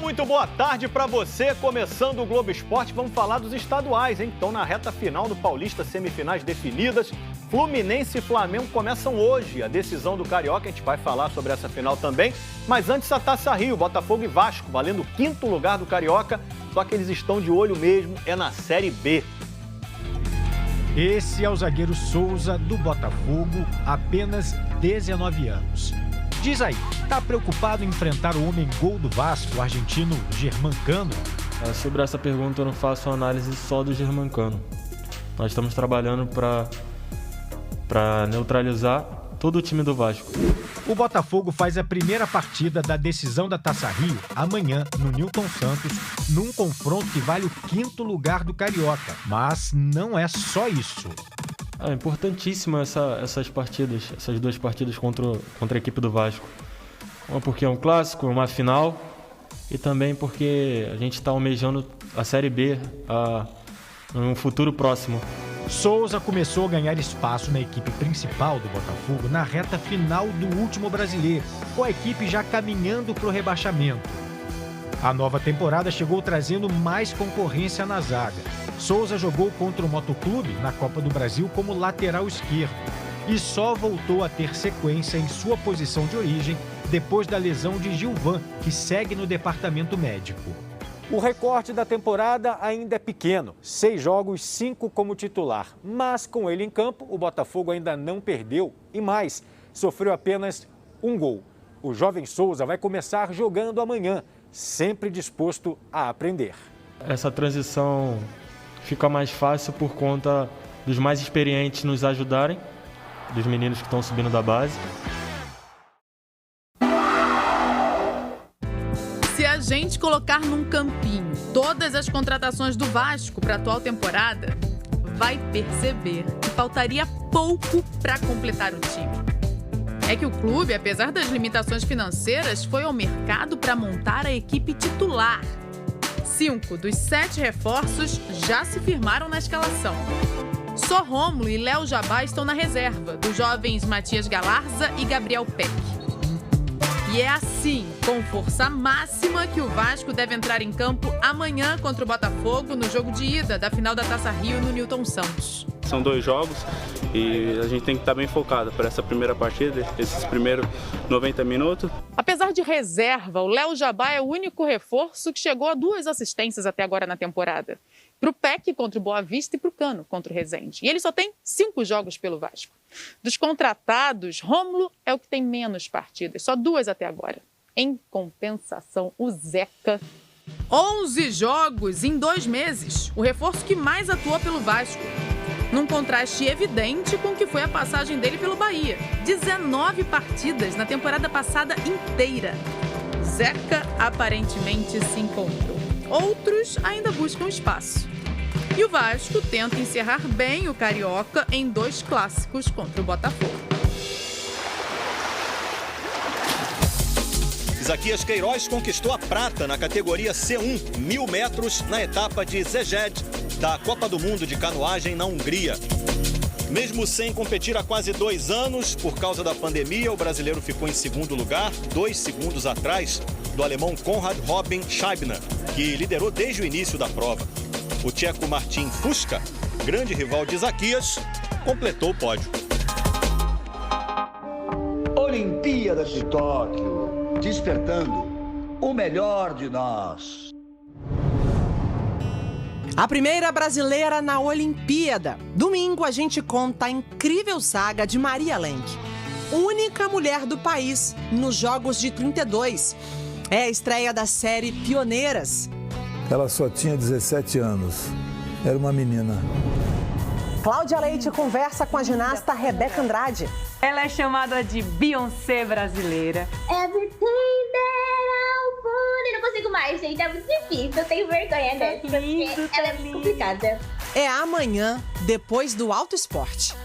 muito boa tarde para você. Começando o Globo Esporte, vamos falar dos estaduais, hein? Então, na reta final do Paulista, semifinais definidas. Fluminense e Flamengo começam hoje. A decisão do Carioca, a gente vai falar sobre essa final também. Mas antes, a Taça Rio, Botafogo e Vasco, valendo o 5º lugar do Carioca. Só que eles estão de olho mesmo, é na Série B. Esse é o zagueiro Souza, do Botafogo, apenas 19 anos. Diz aí, tá preocupado em enfrentar o homem-gol do Vasco, o argentino Germancano? Sobre essa pergunta eu não faço análise só do Germancano. Nós estamos trabalhando para neutralizar todo o time do Vasco. O Botafogo faz a primeira partida da decisão da Taça Rio amanhã no Newton Santos, num confronto que vale o 5º lugar do Carioca. Mas não é só isso. É importantíssima essas duas partidas contra a equipe do Vasco. Uma porque é um clássico, uma final, e também porque a gente está almejando a Série B num futuro próximo. Souza começou a ganhar espaço na equipe principal do Botafogo na reta final do último brasileiro, com a equipe já caminhando para o rebaixamento. A nova temporada chegou trazendo mais concorrência na zaga. Souza jogou contra o Motoclube na Copa do Brasil como lateral esquerdo e só voltou a ter sequência em sua posição de origem depois da lesão de Gilvan, que segue no departamento médico. O recorte da temporada ainda é pequeno, 6 jogos, 5 como titular. Mas com ele em campo, o Botafogo ainda não perdeu e mais, sofreu apenas um gol. O jovem Souza vai começar jogando amanhã, sempre disposto a aprender. Essa transição fica mais fácil por conta dos mais experientes nos ajudarem, dos meninos que estão subindo da base. Se a gente colocar num campinho todas as contratações do Vasco para a atual temporada, vai perceber que faltaria pouco para completar o time. É que o clube, apesar das limitações financeiras, foi ao mercado para montar a equipe titular. 5 dos 7 reforços já se firmaram na escalação. Só Rômulo e Léo Jabá estão na reserva, dos jovens Matias Galarza e Gabriel Peck. E é assim, com força máxima, que o Vasco deve entrar em campo amanhã contra o Botafogo no jogo de ida da final da Taça Rio no Newton Santos. São 2 jogos e a gente tem que estar bem focado para essa primeira partida, esses primeiros 90 minutos. Apesar de reserva, o Léo Jabá é o único reforço que chegou a 2 assistências até agora na temporada. Para o Peck contra o Boa Vista e para o Cano contra o Resende. E ele só tem 5 jogos pelo Vasco. Dos contratados, Rômulo é o que tem menos partidas, só 2 até agora. Em compensação, o Zeca. 11 jogos em 2 meses, o reforço que mais atuou pelo Vasco. Num contraste evidente com o que foi a passagem dele pelo Bahia. 19 partidas na temporada passada inteira. Zeca aparentemente se encontrou. Outros ainda buscam espaço. E o Vasco tenta encerrar bem o Carioca em 2 clássicos contra o Botafogo. Isaquias Queiroz conquistou a prata na categoria C1, 1.000 metros, na etapa de Szeged, da Copa do Mundo de Canoagem na Hungria. Mesmo sem competir há quase 2 anos, por causa da pandemia, o brasileiro ficou em 2º lugar, 2 segundos atrás do alemão Konrad Robin Scheibner, que liderou desde o início da prova. O tcheco Martin Fuska, grande rival de Isaquias, completou o pódio. Olimpíadas de Tóquio, despertando o melhor de nós. A primeira brasileira na Olimpíada. Domingo a gente conta a incrível saga de Maria Lenk, única mulher do país nos Jogos de 32. É a estreia da série Pioneiras. Ela só tinha 17 anos. Era uma menina. Cláudia Leite conversa com a ginasta Rebeca Andrade. Ela é chamada de Beyoncé brasileira. Everything that I want. Eu não consigo mais, gente. É muito difícil. Eu tenho vergonha dessa. Porque ela é muito complicada. É amanhã, depois do Alto Esporte.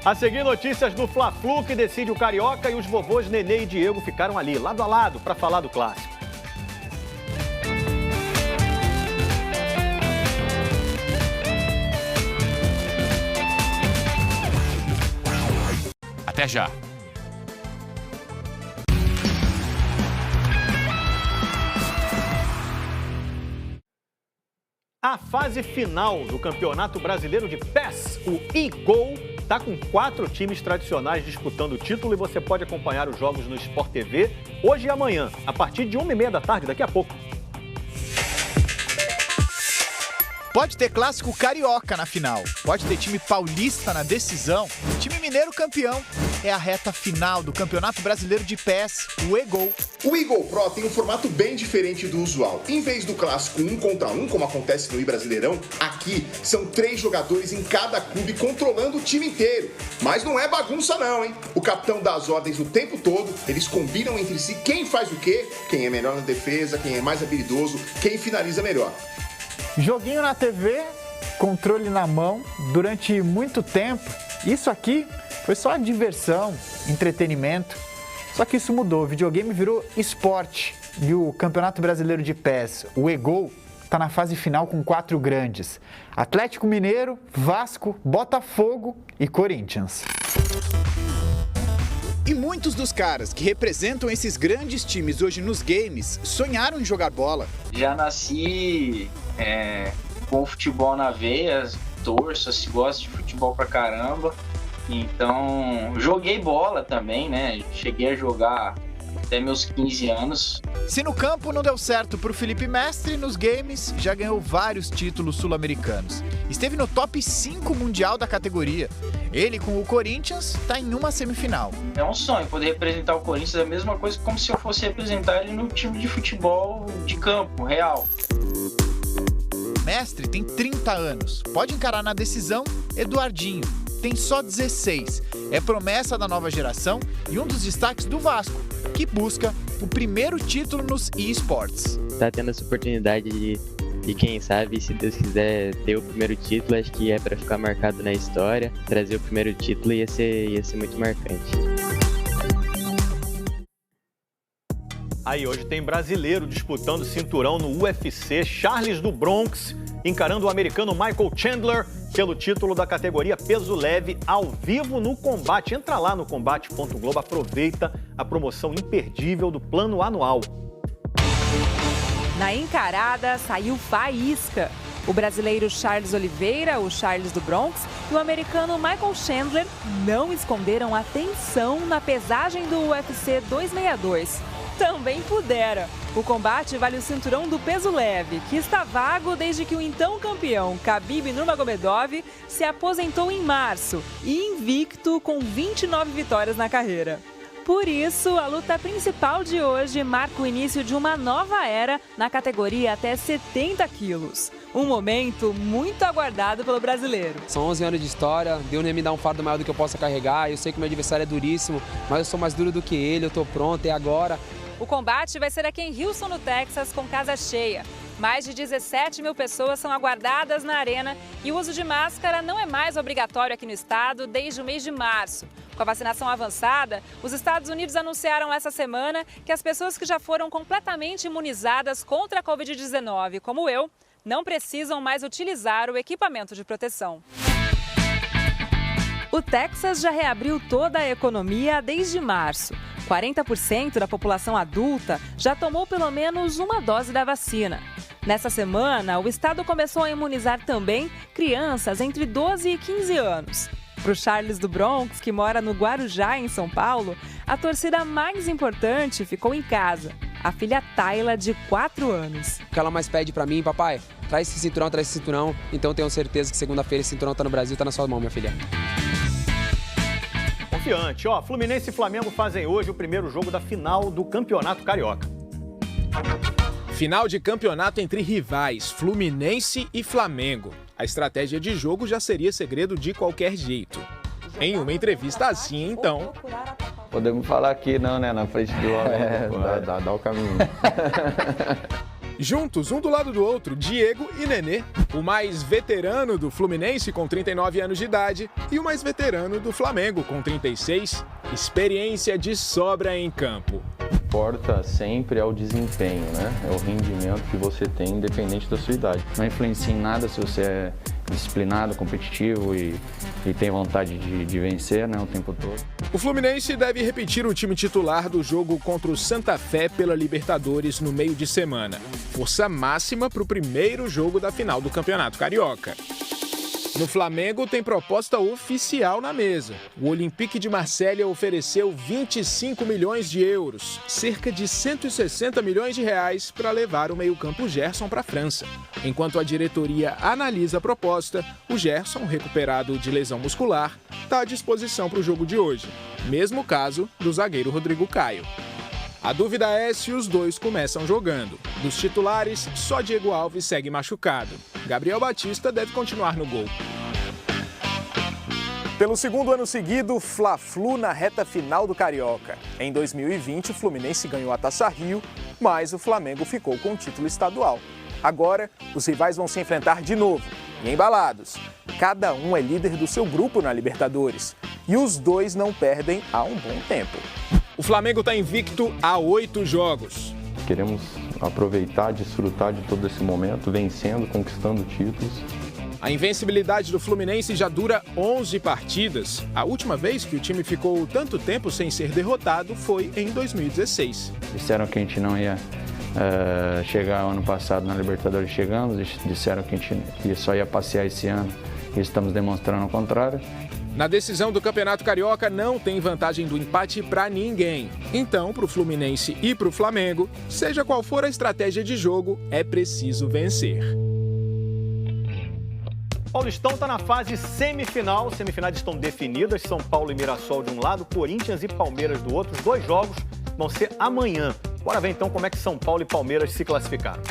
A seguir, notícias do Fla-Flu, que decide o Carioca, e os vovôs Nenê e Diego ficaram ali, lado a lado, para falar do clássico. Até já! A fase final do Campeonato Brasileiro de PES, o eGol, está com 4 times tradicionais disputando o título e você pode acompanhar os jogos no Sport TV hoje e amanhã, a partir de 1h30 da tarde, daqui a pouco. Pode ter clássico carioca na final, pode ter time paulista na decisão, time mineiro campeão. É a reta final do Campeonato Brasileiro de PES, o eGol. O eGol Pro tem um formato bem diferente do usual. Em vez do clássico 1 contra 1, como acontece no Brasileirão, aqui são 3 jogadores em cada clube controlando o time inteiro. Mas não é bagunça não, hein? O capitão dá as ordens o tempo todo, eles combinam entre si quem faz o quê, quem é melhor na defesa, quem é mais habilidoso, quem finaliza melhor. Joguinho na TV, controle na mão, durante muito tempo. Isso aqui foi só diversão, entretenimento. Só que isso mudou, o videogame virou esporte. E o Campeonato Brasileiro de PES, o eGol, está na fase final com 4 grandes. Atlético Mineiro, Vasco, Botafogo e Corinthians. E muitos dos caras que representam esses grandes times hoje nos games sonharam em jogar bola. Já nasci com o futebol na veia, torço, gosto de futebol pra caramba. Então, joguei bola também, né? Cheguei a jogar até meus 15 anos. Se no campo não deu certo pro Felipe Mestre, nos games já ganhou vários títulos sul-americanos. Esteve no top 5 mundial da categoria. Ele, com o Corinthians, tá em uma semifinal. É um sonho poder representar o Corinthians, é a mesma coisa como se eu fosse representar ele no time de futebol de campo, real. Mestre tem 30 anos. Pode encarar na decisão Eduardinho. Tem só 16. É promessa da nova geração e um dos destaques do Vasco, que busca o primeiro título nos eSports. Tá tendo essa oportunidade de quem sabe, se Deus quiser, ter o primeiro título, acho que é para ficar marcado na história. Trazer o primeiro título ia ser muito marcante. Aí hoje tem brasileiro disputando cinturão no UFC, Charles do Bronx, encarando o americano Michael Chandler pelo título da categoria peso leve ao vivo no Combate. Entra lá no combate.globo, aproveita a promoção imperdível do plano anual. Na encarada saiu faísca. O brasileiro Charles Oliveira, o Charles do Bronx, e o americano Michael Chandler não esconderam a tensão na pesagem do UFC 262. Também pudera. O combate vale o cinturão do peso leve, que está vago desde que o então campeão Khabib Nurmagomedov se aposentou em março e invicto com 29 vitórias na carreira. Por isso, a luta principal de hoje marca o início de uma nova era na categoria até 70 quilos. Um momento muito aguardado pelo brasileiro. São 11 anos de história, Deus nem me dá um fardo maior do que eu possa carregar. Eu sei que meu adversário é duríssimo, mas eu sou mais duro do que ele, eu tô pronto, é agora. O combate vai ser aqui em Houston, no Texas, com casa cheia. Mais de 17 mil pessoas são aguardadas na arena e o uso de máscara não é mais obrigatório aqui no estado desde o mês de março. Com a vacinação avançada, os Estados Unidos anunciaram essa semana que as pessoas que já foram completamente imunizadas contra a Covid-19, como eu, não precisam mais utilizar o equipamento de proteção. O Texas já reabriu toda a economia desde março. 40% da população adulta já tomou pelo menos uma dose da vacina. Nessa semana, o estado começou a imunizar também crianças entre 12 e 15 anos. Para o Charles do Bronx, que mora no Guarujá, em São Paulo, a torcida mais importante ficou em casa. A filha Tayla, de 4 anos. O que ela mais pede pra mim, papai, traz esse cinturão. Então tenho certeza que segunda-feira esse cinturão tá no Brasil, tá na sua mão, minha filha. Confiante, Fluminense e Flamengo fazem hoje o primeiro jogo da final do Campeonato Carioca. Final de campeonato entre rivais, Fluminense e Flamengo. A estratégia de jogo já seria segredo de qualquer jeito. Em uma entrevista assim, então... Podemos falar aqui não, né? Na frente do homem. Dá o caminho. Juntos, um do lado do outro, Diego e Nenê. O mais veterano do Fluminense, com 39 anos de idade, e o mais veterano do Flamengo, com 36. Experiência de sobra em campo. Importa sempre é o desempenho, né? É o rendimento que você tem, independente da sua idade. Não influencia em nada se você disciplinado, competitivo e tem vontade de vencer, né, o tempo todo. O Fluminense deve repetir o time titular do jogo contra o Santa Fé pela Libertadores no meio de semana. Força máxima para o primeiro jogo da final do Campeonato Carioca. No Flamengo tem proposta oficial na mesa. O Olympique de Marselha ofereceu 25 milhões de euros, cerca de 160 milhões de reais, para levar o meio-campo Gerson para a França. Enquanto a diretoria analisa a proposta, o Gerson, recuperado de lesão muscular, está à disposição para o jogo de hoje. Mesmo caso do zagueiro Rodrigo Caio. A dúvida é se os dois começam jogando. Dos titulares, só Diego Alves segue machucado. Gabriel Batista deve continuar no gol. Pelo segundo ano seguido, Fla-Flu na reta final do Carioca. Em 2020, o Fluminense ganhou a Taça Rio, mas o Flamengo ficou com o título estadual. Agora, os rivais vão se enfrentar de novo, e embalados. Cada um é líder do seu grupo na Libertadores. E os dois não perdem há um bom tempo. O Flamengo está invicto há 8 jogos. Queremos aproveitar, desfrutar de todo esse momento, vencendo, conquistando títulos. A invencibilidade do Fluminense já dura 11 partidas. A última vez que o time ficou tanto tempo sem ser derrotado foi em 2016. Disseram que a gente não ia chegar ano passado na Libertadores, chegamos. Disseram que a gente só ia passear esse ano e estamos demonstrando o contrário. Na decisão do Campeonato Carioca não tem vantagem do empate para ninguém. Então, para o Fluminense e para o Flamengo, seja qual for a estratégia de jogo, é preciso vencer. Paulistão está na fase semifinal. Semifinais estão definidas. São Paulo e Mirassol de um lado, Corinthians e Palmeiras do outro. Os 2 jogos vão ser amanhã. Bora ver então como é que São Paulo e Palmeiras se classificaram.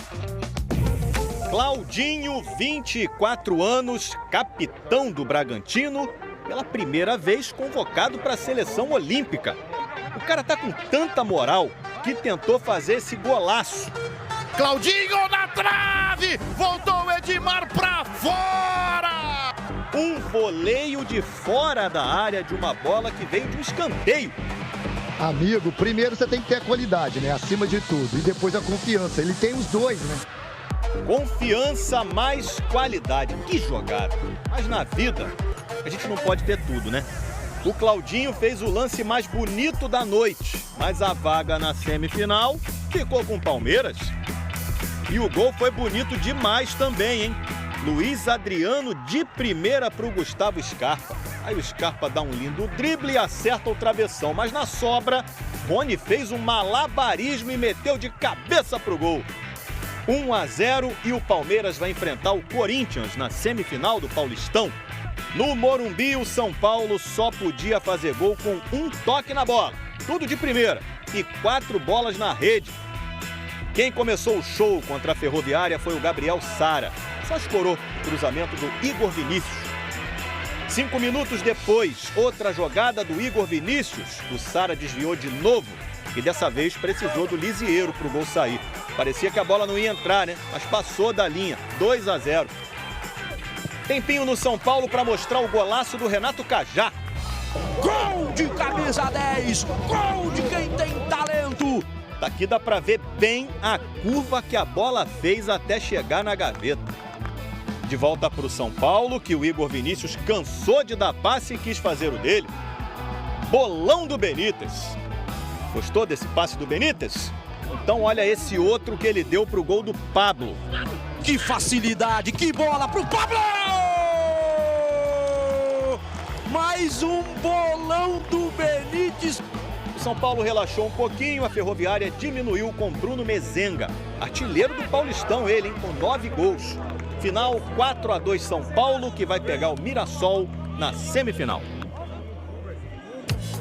Claudinho, 24 anos, capitão do Bragantino, pela primeira vez convocado para a seleção olímpica. O cara tá com tanta moral que tentou fazer esse golaço. Claudinho na trave! Voltou o Edmar pra fora! Um voleio de fora da área de uma bola que veio de um escanteio. Amigo, primeiro você tem que ter a qualidade, né? Acima de tudo. E depois a confiança. Ele tem os dois, né? Confiança mais qualidade. Que jogada. Mas na vida, a gente não pode ter tudo, né? O Claudinho fez o lance mais bonito da noite, mas a vaga na semifinal ficou com o Palmeiras. E o gol foi bonito demais também, hein? Luiz Adriano de primeira para o Gustavo Scarpa. Aí o Scarpa dá um lindo drible e acerta o travessão, mas na sobra, Rony fez um malabarismo e meteu de cabeça pro gol. 1-0 e o Palmeiras vai enfrentar o Corinthians na semifinal do Paulistão. No Morumbi, o São Paulo só podia fazer gol com um toque na bola. Tudo de primeira e 4 bolas na rede. Quem começou o show contra a Ferroviária foi o Gabriel Sara. Só escorou o cruzamento do Igor Vinícius. 5 minutos depois, outra jogada do Igor Vinícius. O Sara desviou de novo e dessa vez precisou do Lisieiro para o gol sair. Parecia que a bola não ia entrar, né? Mas passou da linha. 2-0. Tempinho no São Paulo para mostrar o golaço do Renato Cajá. Gol de camisa 10! Gol de quem tem talento! Daqui dá para ver bem a curva que a bola fez até chegar na gaveta. De volta para o São Paulo, que o Igor Vinícius cansou de dar passe e quis fazer o dele. Bolão do Benítez. Gostou desse passe do Benítez? Então olha esse outro que ele deu pro gol do Pablo. Que facilidade, que bola pro Pablo! Mais um bolão do Benítez. O São Paulo relaxou um pouquinho, a Ferroviária diminuiu com Bruno Mezenga. Artilheiro do Paulistão ele, hein, com 9 gols. Final 4-2 São Paulo, que vai pegar o Mirassol na semifinal.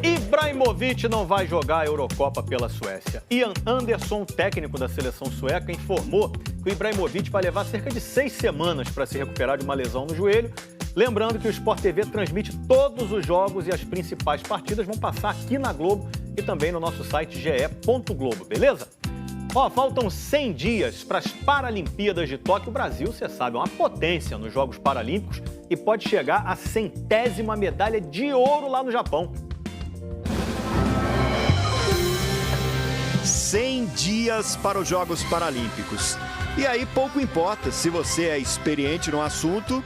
Ibrahimovic não vai jogar a Eurocopa pela Suécia. Ian Anderson, técnico da seleção sueca, informou que o Ibrahimovic vai levar cerca de 6 semanas para se recuperar de uma lesão no joelho. Lembrando que o Sport TV transmite todos os jogos e as principais partidas vão passar aqui na Globo e também no nosso site ge.globo, beleza? Ó, faltam 100 dias para as Paralimpíadas de Tóquio. O Brasil, você sabe, é uma potência nos Jogos Paralímpicos e pode chegar à 100ª medalha de ouro lá no Japão. 100 dias para os Jogos Paralímpicos. E aí pouco importa se você é experiente no assunto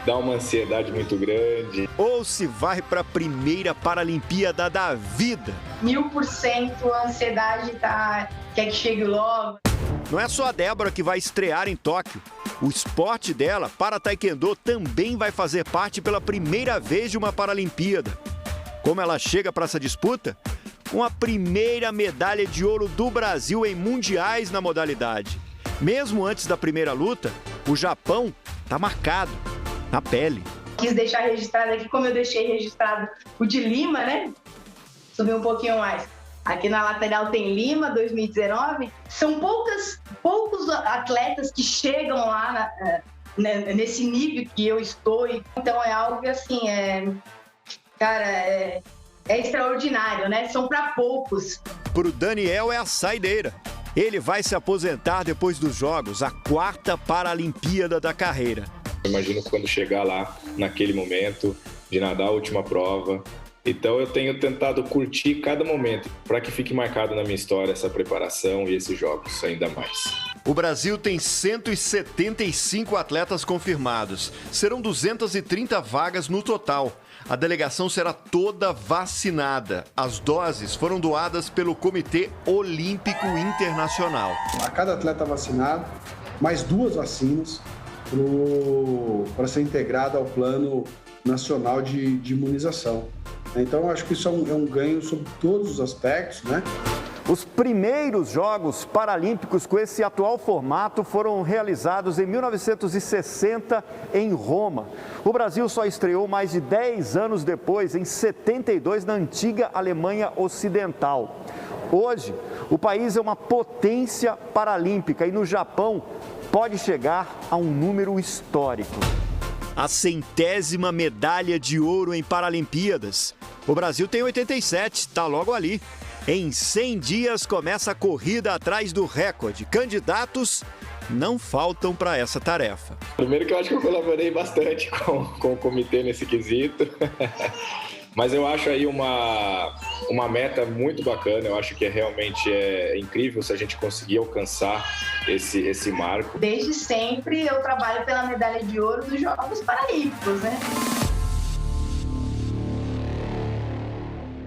dá uma ansiedade muito grande. Ou se vai para a primeira Paralimpíada da vida. 1000% a ansiedade quer que chegue logo. Não é só a Débora que vai estrear em Tóquio. O esporte dela, para taekwondo, também vai fazer parte pela primeira vez de uma Paralimpíada. Como ela chega para essa disputa? Com a primeira medalha de ouro do Brasil em mundiais na modalidade. Mesmo antes da primeira luta, o Japão está marcado na pele. Quis deixar registrado aqui, como eu deixei registrado o de Lima, né? Subir um pouquinho mais. Aqui na lateral tem Lima, 2019. São poucos atletas que chegam lá nesse nível que eu estou. Então é algo assim, é extraordinário, né? São para poucos. Para o Daniel é a saideira. Ele vai se aposentar depois dos Jogos, a 4ª Paralimpíada da carreira. Eu imagino quando chegar lá, naquele momento, de nadar a última prova. Então eu tenho tentado curtir cada momento, para que fique marcado na minha história essa preparação e esses Jogos ainda mais. O Brasil tem 175 atletas confirmados. Serão 230 vagas no total. A delegação será toda vacinada. As doses foram doadas pelo Comitê Olímpico Internacional. A cada atleta vacinado, mais 2 vacinas para ser integrada ao Plano Nacional de Imunização. Então, acho que isso é um ganho sobre todos os aspectos, né? Os primeiros Jogos Paralímpicos com esse atual formato foram realizados em 1960 em Roma. O Brasil só estreou mais de 10 anos depois, em 72, na antiga Alemanha Ocidental. Hoje, o país é uma potência paralímpica e no Japão pode chegar a um número histórico. A 100ª medalha de ouro em Paralimpíadas. O Brasil tem 87, está logo ali. Em 100 dias começa a corrida atrás do recorde. Candidatos não faltam para essa tarefa. Primeiro que eu acho que eu colaborei bastante com o comitê nesse quesito. Mas eu acho aí uma meta muito bacana. Eu acho que realmente é incrível se a gente conseguir alcançar esse marco. Desde sempre eu trabalho pela medalha de ouro dos Jogos Paralímpicos, né?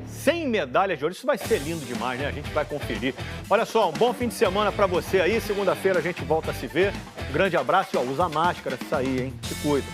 100 medalhas de ouro, isso vai ser lindo demais, né? A gente vai conferir. Olha só, um bom fim de semana para você aí. Segunda-feira a gente volta a se ver. Um grande abraço e usa máscara, isso aí, hein? Se cuida.